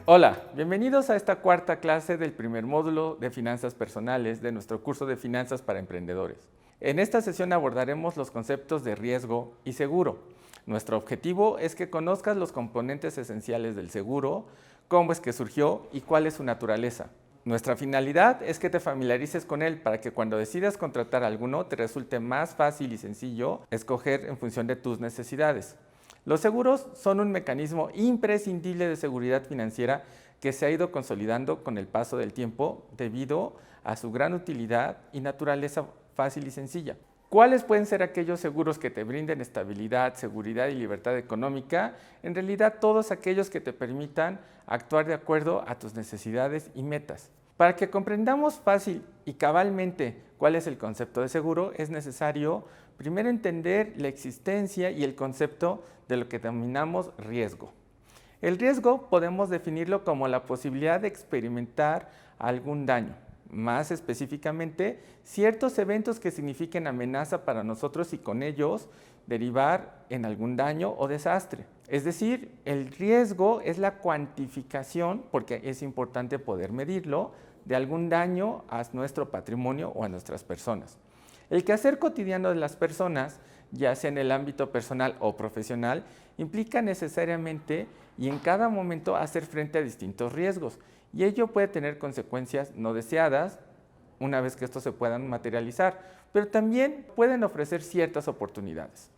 Hola, bienvenidos a esta cuarta clase del primer módulo de Finanzas Personales de nuestro curso de Finanzas para Emprendedores. En esta sesión abordaremos los conceptos de riesgo y seguro. Nuestro objetivo es que conozcas los componentes esenciales del seguro, cómo es que surgió y cuál es su naturaleza. Nuestra finalidad es que te familiarices con él para que cuando decidas contratar alguno te resulte más fácil y sencillo escoger en función de tus necesidades. Los seguros son un mecanismo imprescindible de seguridad financiera que se ha ido consolidando con el paso del tiempo debido a su gran utilidad y naturaleza fácil y sencilla. ¿Cuáles pueden ser aquellos seguros que te brinden estabilidad, seguridad y libertad económica? En realidad, todos aquellos que te permitan actuar de acuerdo a tus necesidades y metas. Para que comprendamos fácil y cabalmente cuál es el concepto de seguro, es necesario primero entender la existencia y el concepto de lo que denominamos riesgo. El riesgo podemos definirlo como la posibilidad de experimentar algún daño. Más específicamente, ciertos eventos que signifiquen amenaza para nosotros y con ellos derivar en algún daño o desastre. Es decir, el riesgo es la cuantificación, porque es importante poder medirlo, de algún daño a nuestro patrimonio o a nuestras personas. El quehacer cotidiano de las personas, ya sea en el ámbito personal o profesional, implica necesariamente y en cada momento hacer frente a distintos riesgos, y ello puede tener consecuencias no deseadas una vez que estos se puedan materializar, pero también pueden ofrecer ciertas oportunidades.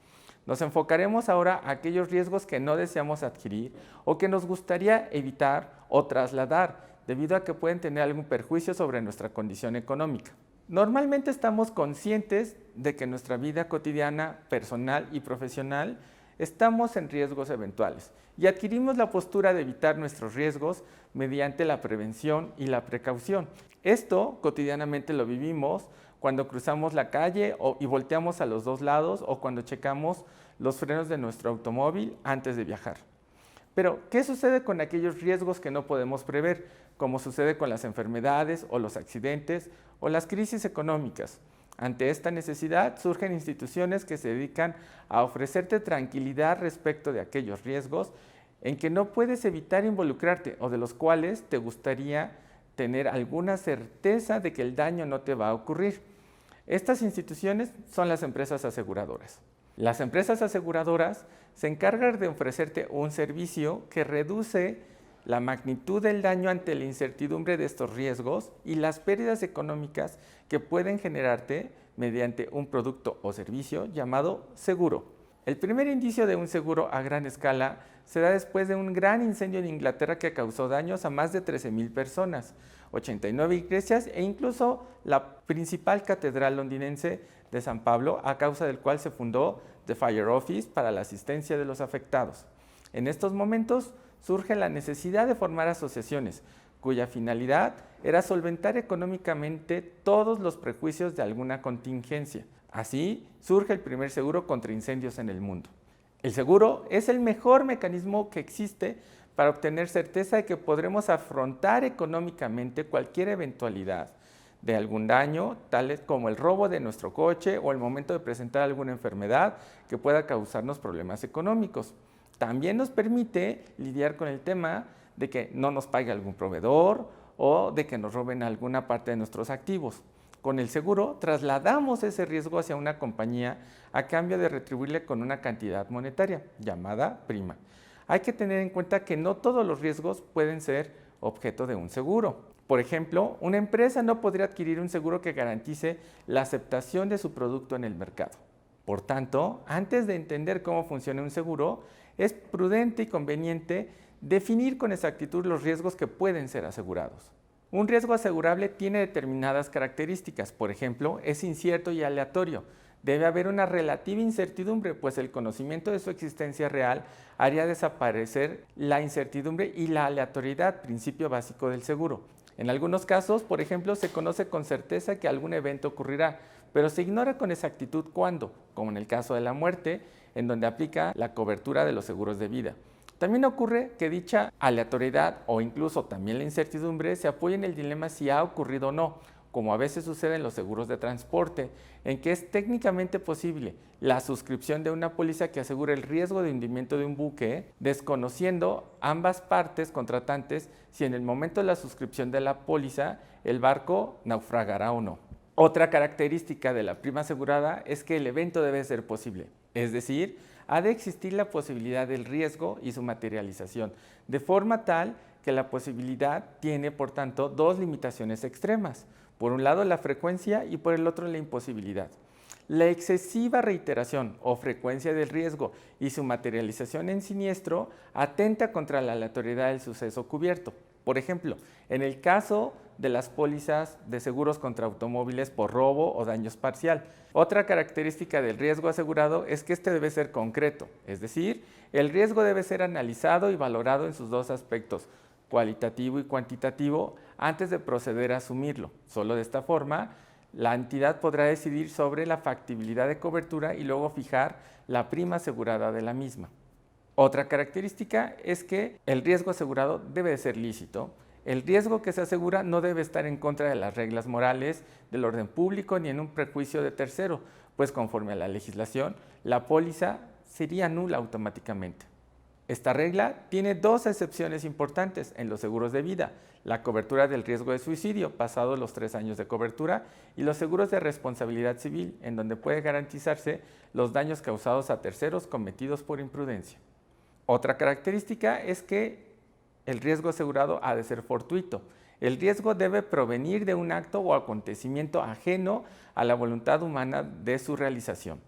Nos enfocaremos ahora a aquellos riesgos que no deseamos adquirir o que nos gustaría evitar o trasladar, debido a que pueden tener algún perjuicio sobre nuestra condición económica. Normalmente estamos conscientes de que en nuestra vida cotidiana, personal y profesional, estamos en riesgos eventuales y adquirimos la postura de evitar nuestros riesgos mediante la prevención y la precaución. Esto cotidianamente lo vivimos cuando cruzamos la calle y volteamos a los dos lados o cuando checamos los frenos de nuestro automóvil antes de viajar. Pero, ¿qué sucede con aquellos riesgos que no podemos prever, como sucede con las enfermedades o los accidentes o las crisis económicas? Ante esta necesidad surgen instituciones que se dedican a ofrecerte tranquilidad respecto de aquellos riesgos en que no puedes evitar involucrarte o de los cuales te gustaría tener alguna certeza de que el daño no te va a ocurrir. Estas instituciones son las empresas aseguradoras. Las empresas aseguradoras se encargan de ofrecerte un servicio que reduce la magnitud del daño ante la incertidumbre de estos riesgos y las pérdidas económicas que pueden generarte mediante un producto o servicio llamado seguro. El primer indicio de un seguro a gran escala se da después de un gran incendio en Inglaterra que causó daños a más de 13,000 personas, 89 iglesias e incluso la principal catedral londinense de San Pablo, a causa del cual se fundó The Fire Office para la asistencia de los afectados. En estos momentos surge la necesidad de formar asociaciones, cuya finalidad era solventar económicamente todos los prejuicios de alguna contingencia. Así surge el primer seguro contra incendios en el mundo. El seguro es el mejor mecanismo que existe para obtener certeza de que podremos afrontar económicamente cualquier eventualidad de algún daño, tales como el robo de nuestro coche o el momento de presentar alguna enfermedad que pueda causarnos problemas económicos. También nos permite lidiar con el tema de que no nos pague algún proveedor o de que nos roben alguna parte de nuestros activos. Con el seguro trasladamos ese riesgo hacia una compañía a cambio de retribuirle con una cantidad monetaria llamada prima. Hay que tener en cuenta que no todos los riesgos pueden ser objeto de un seguro. Por ejemplo, una empresa no podría adquirir un seguro que garantice la aceptación de su producto en el mercado. Por tanto, antes de entender cómo funciona un seguro, es prudente y conveniente definir con exactitud los riesgos que pueden ser asegurados. Un riesgo asegurable tiene determinadas características. Por ejemplo, es incierto y aleatorio. Debe haber una relativa incertidumbre, pues el conocimiento de su existencia real haría desaparecer la incertidumbre y la aleatoriedad, principio básico del seguro. En algunos casos, por ejemplo, se conoce con certeza que algún evento ocurrirá, pero se ignora con exactitud cuándo, como en el caso de la muerte, en donde aplica la cobertura de los seguros de vida. También ocurre que dicha aleatoriedad o incluso también la incertidumbre se apoya en el dilema si ha ocurrido o no, como a veces sucede en los seguros de transporte, en que es técnicamente posible la suscripción de una póliza que asegure el riesgo de hundimiento de un buque, desconociendo ambas partes contratantes si en el momento de la suscripción de la póliza el barco naufragará o no. Otra característica de la prima asegurada es que el evento debe ser posible, es decir, ha de existir la posibilidad del riesgo y su materialización, de forma tal que la posibilidad tiene, por tanto, dos limitaciones extremas. Por un lado, la frecuencia y por el otro, la imposibilidad. La excesiva reiteración o frecuencia del riesgo y su materialización en siniestro atenta contra la aleatoriedad del suceso cubierto. Por ejemplo, en el caso de las pólizas de seguros contra automóviles por robo o daños parcial. Otra característica del riesgo asegurado es que este debe ser concreto, es decir, el riesgo debe ser analizado y valorado en sus dos aspectos, cualitativo y cuantitativo, antes de proceder a asumirlo. Solo de esta forma, la entidad podrá decidir sobre la factibilidad de cobertura y luego fijar la prima asegurada de la misma. Otra característica es que el riesgo asegurado debe de ser lícito. El riesgo que se asegura no debe estar en contra de las reglas morales, del orden público ni en un prejuicio de tercero, pues conforme a la legislación, la póliza sería nula automáticamente. Esta regla tiene dos excepciones importantes en los seguros de vida: la cobertura del riesgo de suicidio, pasados los 3 años de cobertura, y los seguros de responsabilidad civil, en donde puede garantizarse los daños causados a terceros cometidos por imprudencia. Otra característica es que el riesgo asegurado ha de ser fortuito. El riesgo debe provenir de un acto o acontecimiento ajeno a la voluntad humana de su realización.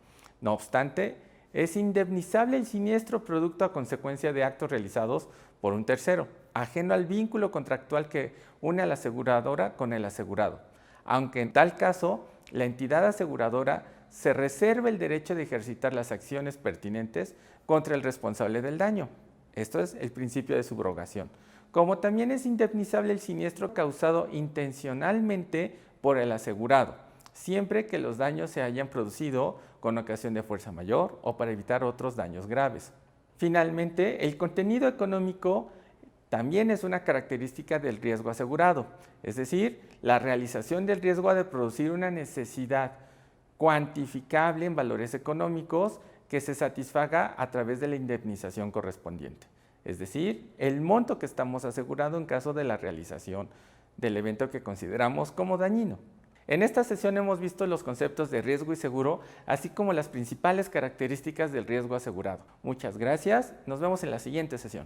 No obstante, es indemnizable el siniestro producto a consecuencia de actos realizados por un tercero, ajeno al vínculo contractual que une a la aseguradora con el asegurado, aunque en tal caso la entidad aseguradora se reserva el derecho de ejercitar las acciones pertinentes contra el responsable del daño. Esto es el principio de subrogación. Como también es indemnizable el siniestro causado intencionalmente por el asegurado, siempre que los daños se hayan producido con ocasión de fuerza mayor o para evitar otros daños graves. Finalmente, el contenido económico también es una característica del riesgo asegurado, es decir, la realización del riesgo ha de producir una necesidad cuantificable en valores económicos que se satisfaga a través de la indemnización correspondiente, es decir, el monto que estamos asegurando en caso de la realización del evento que consideramos como dañino. En esta sesión hemos visto los conceptos de riesgo y seguro, así como las principales características del riesgo asegurado. Muchas gracias, nos vemos en la siguiente sesión.